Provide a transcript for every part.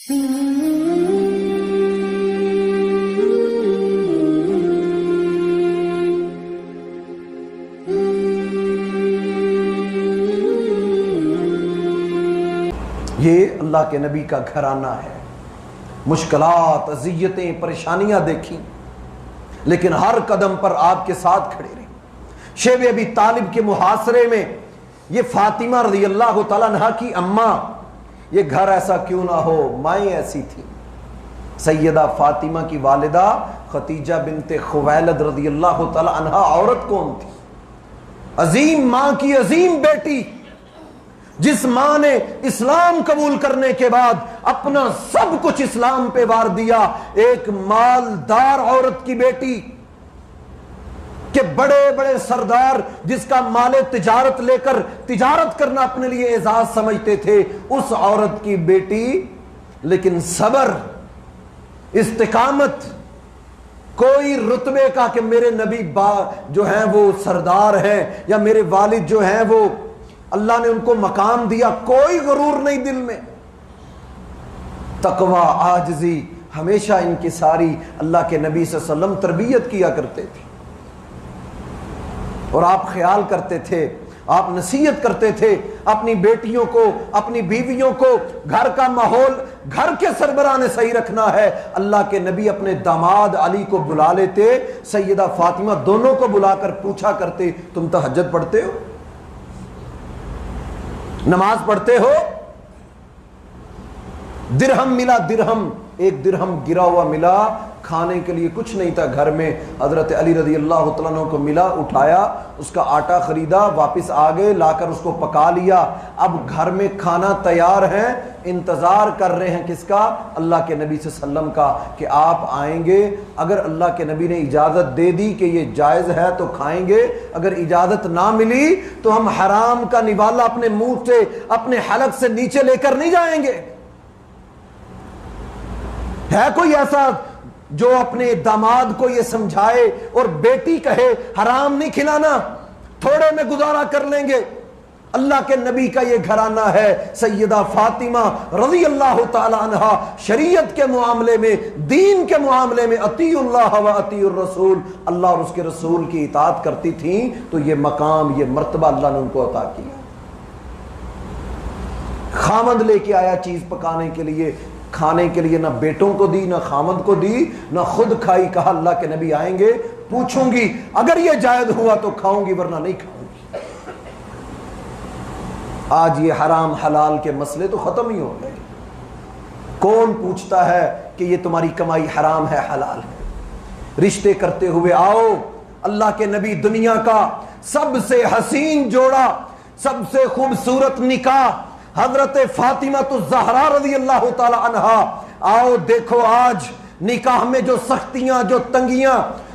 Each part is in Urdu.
یہ اللہ کے نبی کا گھرانہ ہے. مشکلات، اذیتیں، پریشانیاں دیکھی، لیکن ہر قدم پر آپ کے ساتھ کھڑے رہے. شیب ابی طالب کے محاصرے میں یہ فاطمہ رضی اللہ تعالیٰ عنہ کی اماں، یہ گھر ایسا کیوں نہ ہو، مائیں ایسی تھی. سیدہ فاطمہ کی والدہ خدیجہ بنت خویلد رضی اللہ تعالیٰ عنہ عورت کون تھی؟ عظیم ماں کی عظیم بیٹی، جس ماں نے اسلام قبول کرنے کے بعد اپنا سب کچھ اسلام پہ وار دیا. ایک مالدار عورت کی بیٹی کہ بڑے بڑے سردار جس کا مال تجارت لے کر تجارت کرنا اپنے لیے اعزاز سمجھتے تھے، اس عورت کی بیٹی، لیکن صبر، استقامت. کوئی رتبے کا کہ میرے نبی جو ہیں وہ سردار ہیں یا میرے والد جو ہیں وہ اللہ نے ان کو مقام دیا، کوئی غرور نہیں دل میں. تقوی، عاجزی، ہمیشہ ان کی ساری اللہ کے نبی صلی اللہ علیہ وسلم تربیت کیا کرتے تھے. اور آپ خیال کرتے تھے، آپ نصیحت کرتے تھے اپنی بیٹیوں کو، اپنی بیویوں کو، گھر کا ماحول، گھر کے سربراہ نے صحیح رکھنا ہے. اللہ کے نبی اپنے داماد علی کو بلا لیتے، سیدہ فاطمہ دونوں کو بلا کر پوچھا کرتے، تم تہجد پڑھتے ہو؟ نماز پڑھتے ہو؟ درہم ملا، درہم، ایک درہم گرا ہوا ملا، کھانے کے لیے کچھ نہیں تھا گھر میں. حضرت علی رضی اللہ تعالیٰ عنہ کو ملا، اٹھایا، اس کا آٹا خریدا، واپس آ گئے، لا کر اس کو پکا لیا. اب گھر میں کھانا تیار ہے، انتظار کر رہے ہیں کس کا؟ اللہ کے نبی صلی اللہ علیہ وسلم کا، کہ آپ آئیں گے. اگر اللہ کے نبی نے اجازت دے دی کہ یہ جائز ہے تو کھائیں گے، اگر اجازت نہ ملی تو ہم حرام کا نوالا اپنے منہ سے، اپنے حلق سے نیچے لے کر نہیں جائیں گے. ہے کوئی ایسا جو اپنے داماد کو یہ سمجھائے اور بیٹی کہے حرام نہیں کھلانا، تھوڑے میں گزارا کر لیں گے؟ اللہ کے نبی کا یہ گھرانہ ہے. سیدہ فاطمہ رضی اللہ تعالی عنہا شریعت کے معاملے میں، دین کے معاملے میں اطیعوا اللہ و اطیعوا الرسول، اللہ اور اس کے رسول کی اطاعت کرتی تھیں. تو یہ مقام، یہ مرتبہ اللہ نے ان کو عطا کیا. خامد لے کے آیا چیز پکانے کے لیے، کھانے کے لیے نہ بیٹوں کو دی، نہ خامد کو دی، نہ خود کھائی. کہا اللہ کے نبی آئیں گے، پوچھوں گی، اگر یہ جائز ہوا تو کھاؤں گی ورنہ نہیں کھاؤں گی. آج یہ حرام حلال کے مسئلے تو ختم ہی ہو گئے. کون پوچھتا ہے کہ یہ تمہاری کمائی حرام ہے حلال ہے؟ رشتے کرتے ہوئے آؤ، اللہ کے نبی دنیا کا سب سے حسین جوڑا، سب سے خوبصورت نکاح حضرت فاطمہ الزہرا رضی اللہ تعالی عنہا. آؤ دیکھو آج نکاح میں جو سختیاں، جو تنگیاں،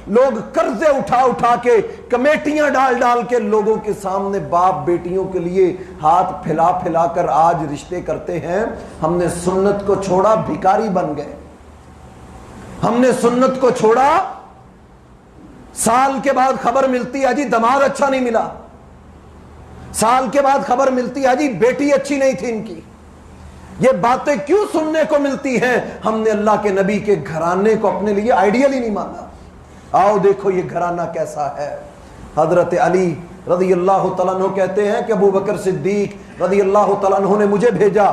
لوگ قرضے اٹھا اٹھا کے، کمیٹیاں ڈال ڈال کے لوگوں کے سامنے باپ بیٹیوں کے لیے ہاتھ پھیلا پھیلا کر آج رشتے کرتے ہیں. ہم نے سنت کو چھوڑا، بھکاری بن گئے. ہم نے سنت کو چھوڑا، سال کے بعد خبر ملتی ہے جی داماد اچھا نہیں ملا، سال کے بعد خبر ملتی ہے جی بیٹی اچھی نہیں تھی ان کی. یہ باتیں کیوں سننے کو ملتی ہیں؟ ہم نے اللہ کے نبی کے گھرانے کو اپنے لیے آئیڈیل ہی نہیں مانا. آؤ دیکھو یہ گھرانہ کیسا ہے. حضرت علی رضی اللہ تعالیٰ عنہ کہتے ہیں کہ ابو بکر صدیق رضی اللہ تعالیٰ عنہ نے مجھے بھیجا،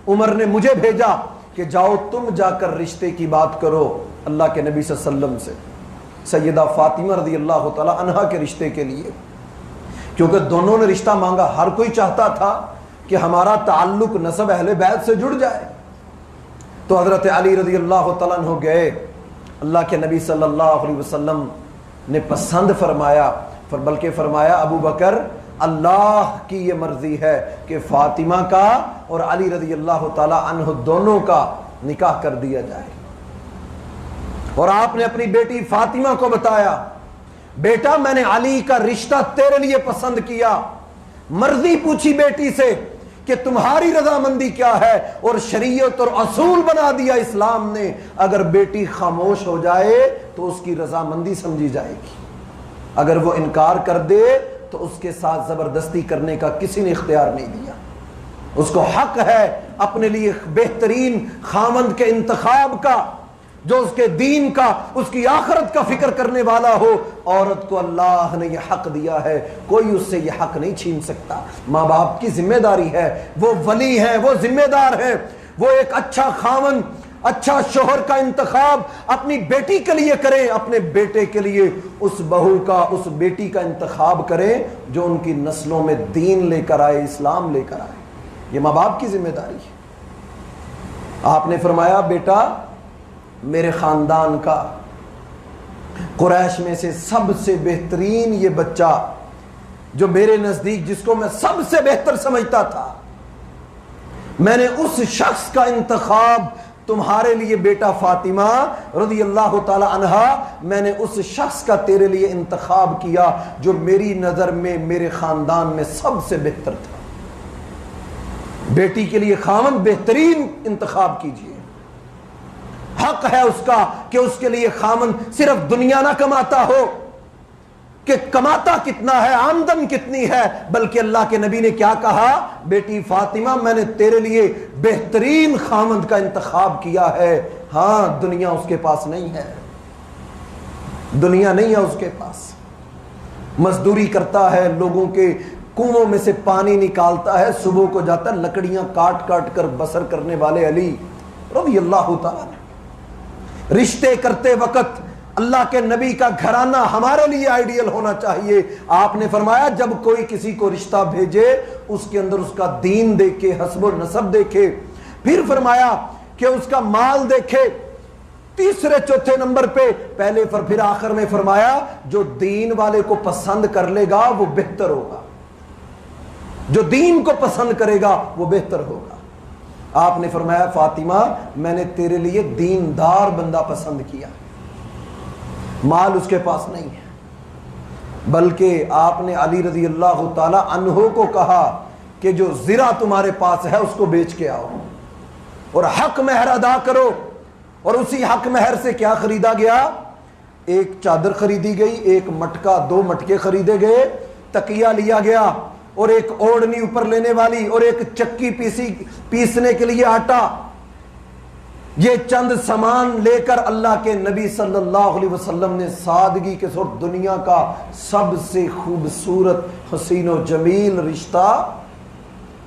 عمر نے مجھے بھیجا کہ جاؤ تم جا کر رشتے کی بات کرو اللہ کے نبی صلی اللہ علیہ وسلم سے، سیدہ فاطمہ رضی اللہ تعالیٰ عنہا کے رشتے کے لیے. کیونکہ دونوں نے رشتہ مانگا، ہر کوئی چاہتا تھا کہ ہمارا تعلق نسب اہل بیت سے جڑ جائے. تو حضرت علی رضی اللہ تعالیٰ عنہ گئے. اللہ کے نبی صلی اللہ علیہ وسلم نے پسند فرمایا، بلکہ فرمایا ابو بکر اللہ کی یہ مرضی ہے کہ فاطمہ کا اور علی رضی اللہ تعالیٰ عنہ دونوں کا نکاح کر دیا جائے. اور آپ نے اپنی بیٹی فاطمہ کو بتایا، بیٹا میں نے علی کا رشتہ تیرے لیے پسند کیا. مرضی پوچھی بیٹی سے کہ تمہاری رضامندی کیا ہے، اور شریعت اور اصول بنا دیا اسلام نے، اگر بیٹی خاموش ہو جائے تو اس کی رضامندی سمجھی جائے گی، اگر وہ انکار کر دے تو اس کے ساتھ زبردستی کرنے کا کسی نے اختیار نہیں دیا. اس کو حق ہے اپنے لیے بہترین خامند کے انتخاب کا، جو اس کے دین کا، اس کی آخرت کا فکر کرنے والا ہو۔ عورت کو اللہ نے یہ حق دیا ہے، کوئی اس سے یہ حق نہیں چھین سکتا۔ ماں باپ کی ذمہ داری ہے، وہ ولی ہیں، وہ ذمہ دار ہیں، وہ ایک اچھا خاوند، اچھا شوہر کا انتخاب اپنی بیٹی کے لیے کریں، اپنے بیٹے کے لیے اس بہو کا، اس بیٹی کا انتخاب کریں جو ان کی نسلوں میں دین لے کر آئے، اسلام لے کر آئے۔ یہ ماں باپ کی ذمہ داری ہے۔ آپ نے فرمایا بیٹا میرے خاندان کا، قریش میں سے سب سے بہترین یہ بچہ جو میرے نزدیک، جس کو میں سب سے بہتر سمجھتا تھا، میں نے اس شخص کا انتخاب تمہارے لیے بیٹا فاطمہ رضی اللہ تعالی عنہا، میں نے اس شخص کا تیرے لیے انتخاب کیا جو میری نظر میں میرے خاندان میں سب سے بہتر تھا۔ بیٹی کے لیے خاوند بہترین انتخاب کیجئے۔ حق ہے اس کا کہ اس کے لیے خاوند صرف دنیا نہ کماتا ہو کہ کماتا کتنا ہے، آمدن کتنی ہے، بلکہ اللہ کے نبی نے کیا کہا؟ بیٹی فاطمہ میں نے تیرے لیے بہترین خاوند کا انتخاب کیا ہے۔ ہاں دنیا اس کے پاس نہیں ہے، دنیا نہیں ہے اس کے پاس، مزدوری کرتا ہے، لوگوں کے کنووں میں سے پانی نکالتا ہے، صبح کو جاتا ہے لکڑیاں کاٹ کاٹ کر بسر کرنے والے علی رضی اللہ تعالیٰ نے۔ رشتے کرتے وقت اللہ کے نبی کا گھرانہ ہمارے لیے آئیڈیل ہونا چاہیے۔ آپ نے فرمایا جب کوئی کسی کو رشتہ بھیجے اس کے اندر اس کا دین دیکھے، حسب و نسب دیکھے، پھر فرمایا کہ اس کا مال دیکھے، تیسرے چوتھے نمبر پہ، پھر آخر میں فرمایا جو دین والے کو پسند کر لے گا وہ بہتر ہوگا، جو دین کو پسند کرے گا وہ بہتر ہوگا۔ آپ نے فرمایا فاطمہ میں نے تیرے لیے دیندار بندہ پسند کیا، مال اس کے پاس نہیں ہے، بلکہ آپ نے علی رضی اللہ تعالی عنہ کو کہا کہ جو زرہ تمہارے پاس ہے اس کو بیچ کے آؤ اور حق مہر ادا کرو۔ اور اسی حق مہر سے کیا خریدا گیا؟ ایک چادر خریدی گئی، ایک مٹکا، 2 مٹکے خریدے گئے، تکیہ لیا گیا، اور ایک اوڑھنی اوپر لینے والی، اور ایک چکی پیسنے کے لیے آٹا۔ یہ چند سامان لے کر اللہ کے نبی صلی اللہ علیہ وسلم نے سادگی کے ساتھ دنیا کا سب سے خوبصورت حسین و جمیل رشتہ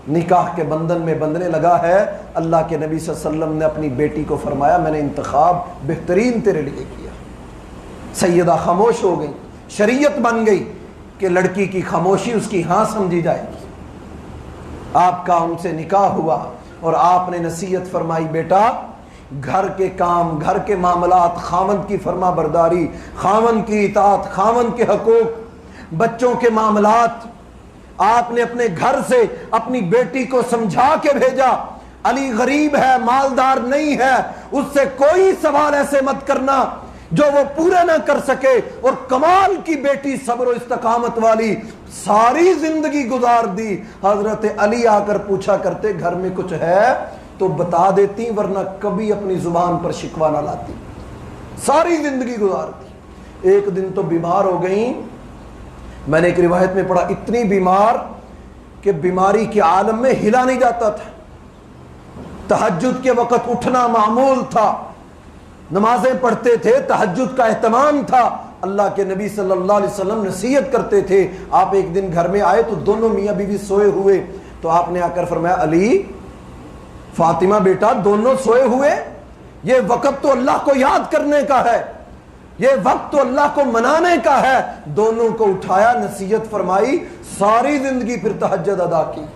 نکاح کے بندھن میں بندھنے لگا ہے۔ اللہ کے نبی صلی اللہ علیہ وسلم نے اپنی بیٹی کو فرمایا میں نے انتخاب بہترین تیرے لیے کیا۔ سیدہ خاموش ہو گئی، شریعت بن گئی کہ لڑکی کی خاموشی اس کی ہاں سمجھی جائے گی۔ آپ کا ان سے نکاح ہوا اور آپ نے نصیحت فرمائی بیٹا گھر کے کام، گھر کے معاملات، خاوند کی فرما برداری، خاوند کی اطاعت، خاوند کے حقوق، بچوں کے معاملات، آپ نے اپنے گھر سے اپنی بیٹی کو سمجھا کے بھیجا۔ علی غریب ہے، مالدار نہیں ہے، اس سے کوئی سوال ایسے مت کرنا جو وہ پورا نہ کر سکے۔ اور کمال کی بیٹی، صبر و استقامت والی، ساری زندگی گزار دی۔ حضرت علی آ کر پوچھا کرتے گھر میں کچھ ہے تو بتا دیتی، ورنہ کبھی اپنی زبان پر شکوہ نہ لاتی، ساری زندگی گزار دی۔ ایک دن تو بیمار ہو گئیں، میں نے ایک روایت میں پڑھا اتنی بیمار کہ بیماری کے عالم میں ہلا نہیں جاتا تھا، تہجد کے وقت اٹھنا معمول تھا، نمازیں پڑھتے تھے، تہجد کا اہتمام تھا۔ اللہ کے نبی صلی اللہ علیہ وسلم نصیحت کرتے تھے۔ آپ ایک دن گھر میں آئے تو دونوں میاں بیوی سوئے ہوئے، تو آپ نے آ کر فرمایا علی، فاطمہ بیٹا دونوں سوئے ہوئے، یہ وقت تو اللہ کو یاد کرنے کا ہے، یہ وقت تو اللہ کو منانے کا ہے۔ دونوں کو اٹھایا، نصیحت فرمائی، ساری زندگی پھر تہجد ادا کی۔